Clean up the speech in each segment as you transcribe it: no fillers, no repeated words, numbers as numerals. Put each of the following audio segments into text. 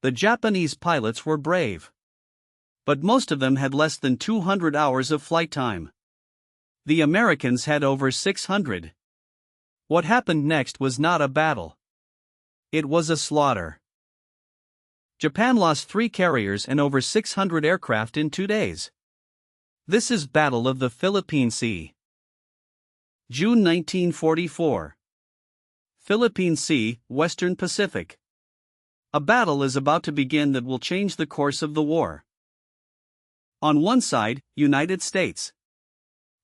The Japanese pilots were brave. But most of them had less than 200 hours of flight time. The Americans had over 600. What happened next was not a battle. It was a slaughter. Japan lost 3 carriers and over 600 aircraft in 2 days. This is Battle of the Philippine Sea. June 1944. Philippine Sea, Western Pacific. A battle is about to begin that will change the course of the war. On one side, United States,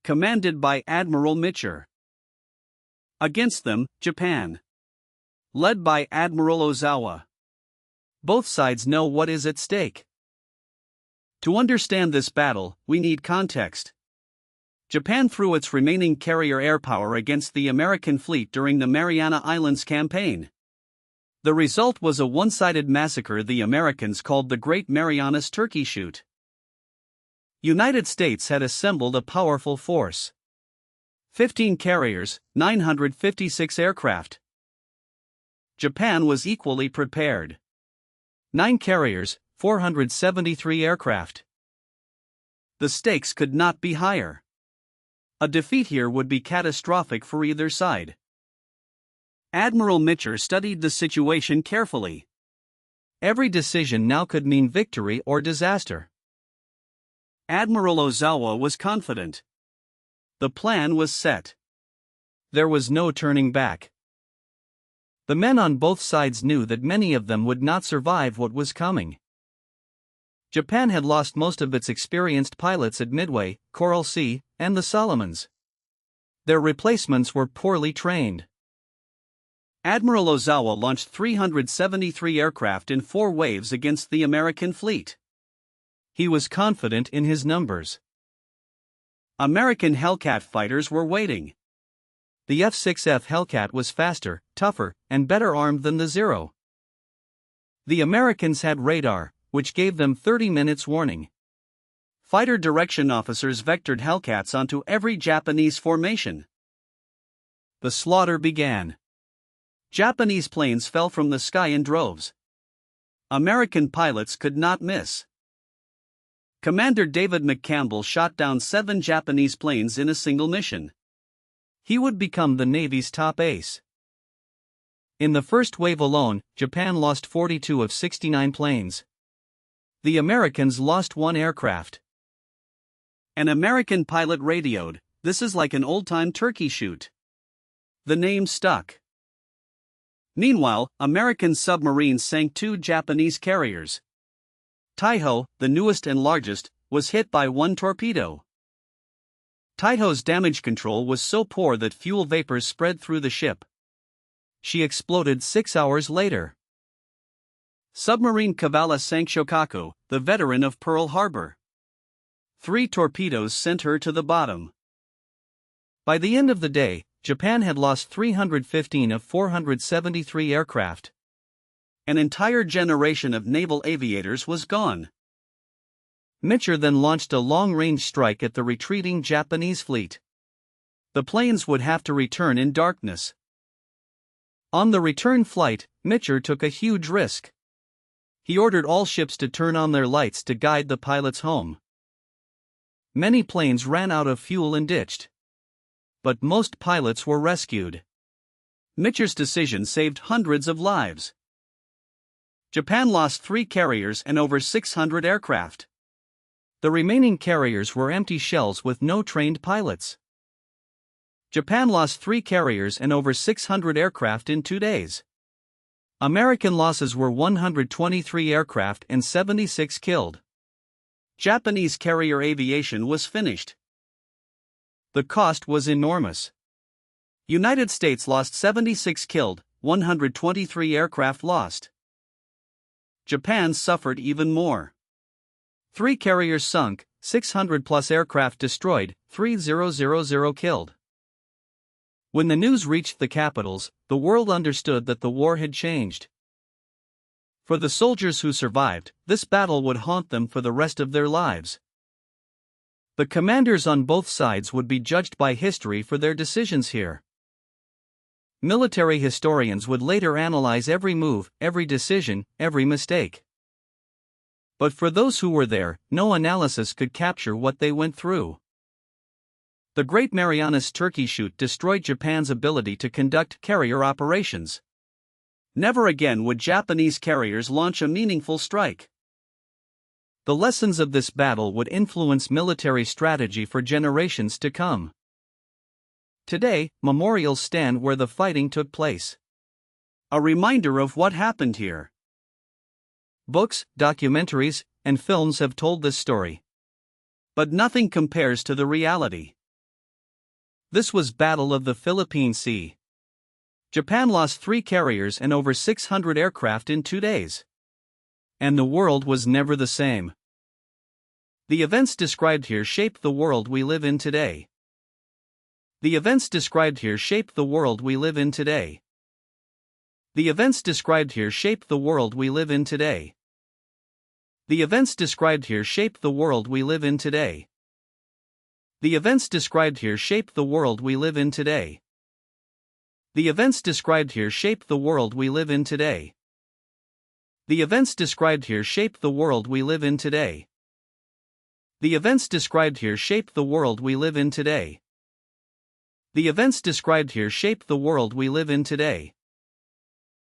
commanded by Admiral Mitcher. Against them, Japan, led by Admiral Ozawa. Both sides know what is at stake. To understand this battle, we need context. Japan threw its remaining carrier air power against the American fleet during the Mariana Islands campaign. The result was a one-sided massacre the Americans called the Great Marianas Turkey Shoot. United States had assembled a powerful force. 15 carriers, 956 aircraft. Japan was equally prepared. 9 carriers, 473 aircraft. The stakes could not be higher. A defeat here would be catastrophic for either side. Admiral Mitcher studied the situation carefully. Every decision now could mean victory or disaster. Admiral Ozawa was confident. The plan was set. There was no turning back. The men on both sides knew that many of them would not survive what was coming. Japan had lost most of its experienced pilots at Midway, Coral Sea, and the Solomons. Their replacements were poorly trained. Admiral Ozawa launched 373 aircraft in 4 waves against the American fleet. He was confident in his numbers. American Hellcat fighters were waiting. The F-6F Hellcat was faster, tougher, and better armed than the Zero. The Americans had radar, which gave them 30 minutes warning. Fighter direction officers vectored Hellcats onto every Japanese formation. The slaughter began. Japanese planes fell from the sky in droves. American pilots could not miss. Commander David McCampbell shot down 7 Japanese planes in a single mission. He would become the Navy's top ace. In the first wave alone, Japan lost 42 of 69 planes. The Americans lost 1 aircraft. An American pilot radioed, "This is like an old-time turkey shoot." The name stuck. Meanwhile, American submarines sank 2 Japanese carriers. Taiho, the newest and largest, was hit by 1 torpedo. Taiho's damage control was so poor that fuel vapors spread through the ship. She exploded 6 hours later. Submarine Kavala sank Shokaku, the veteran of Pearl Harbor. 3 torpedoes sent her to the bottom. By the end of the day, Japan had lost 315 of 473 aircraft. An entire generation of naval aviators was gone. Mitcher then launched a long-range strike at the retreating Japanese fleet. The planes would have to return in darkness. On the return flight, Mitcher took a huge risk. He ordered all ships to turn on their lights to guide the pilots home. Many planes ran out of fuel and ditched. But most pilots were rescued. Mitcher's decision saved hundreds of lives. Japan lost 3 carriers and over 600 aircraft. The remaining carriers were empty shells with no trained pilots. Japan lost 3 carriers and over 600 aircraft in 2 days. American losses were 123 aircraft and 76 killed. Japanese carrier aviation was finished. The cost was enormous. United States lost 76 killed, 123 aircraft lost. Japan suffered even more. 3 carriers sunk, 600-plus aircraft destroyed, 3,000 killed. When the news reached the capitals, the world understood that the war had changed. For the soldiers who survived, this battle would haunt them for the rest of their lives. The commanders on both sides would be judged by history for their decisions here. Military historians would later analyze every move, every decision, every mistake. But for those who were there, no analysis could capture what they went through. The Great Marianas Turkey Shoot destroyed Japan's ability to conduct carrier operations. Never again would Japanese carriers launch a meaningful strike. The lessons of this battle would influence military strategy for generations to come. Today, memorials stand where the fighting took place. A reminder of what happened here. Books, documentaries, and films have told this story. But nothing compares to the reality. This was Battle of the Philippine Sea. Japan lost 3 carriers and over 600 aircraft in 2 days. And the world was never the same. The events described here shaped the world we live in today. The events described here shaped the world we live in today. The events described here shaped the world we live in today. The events described here shaped the world we live in today. The events described here shaped the world we live in today. The events described here shaped the world we live in today. The events described here shaped the world we live in today. The events described here shaped the world we live in today. The events described here shaped the world we live in today.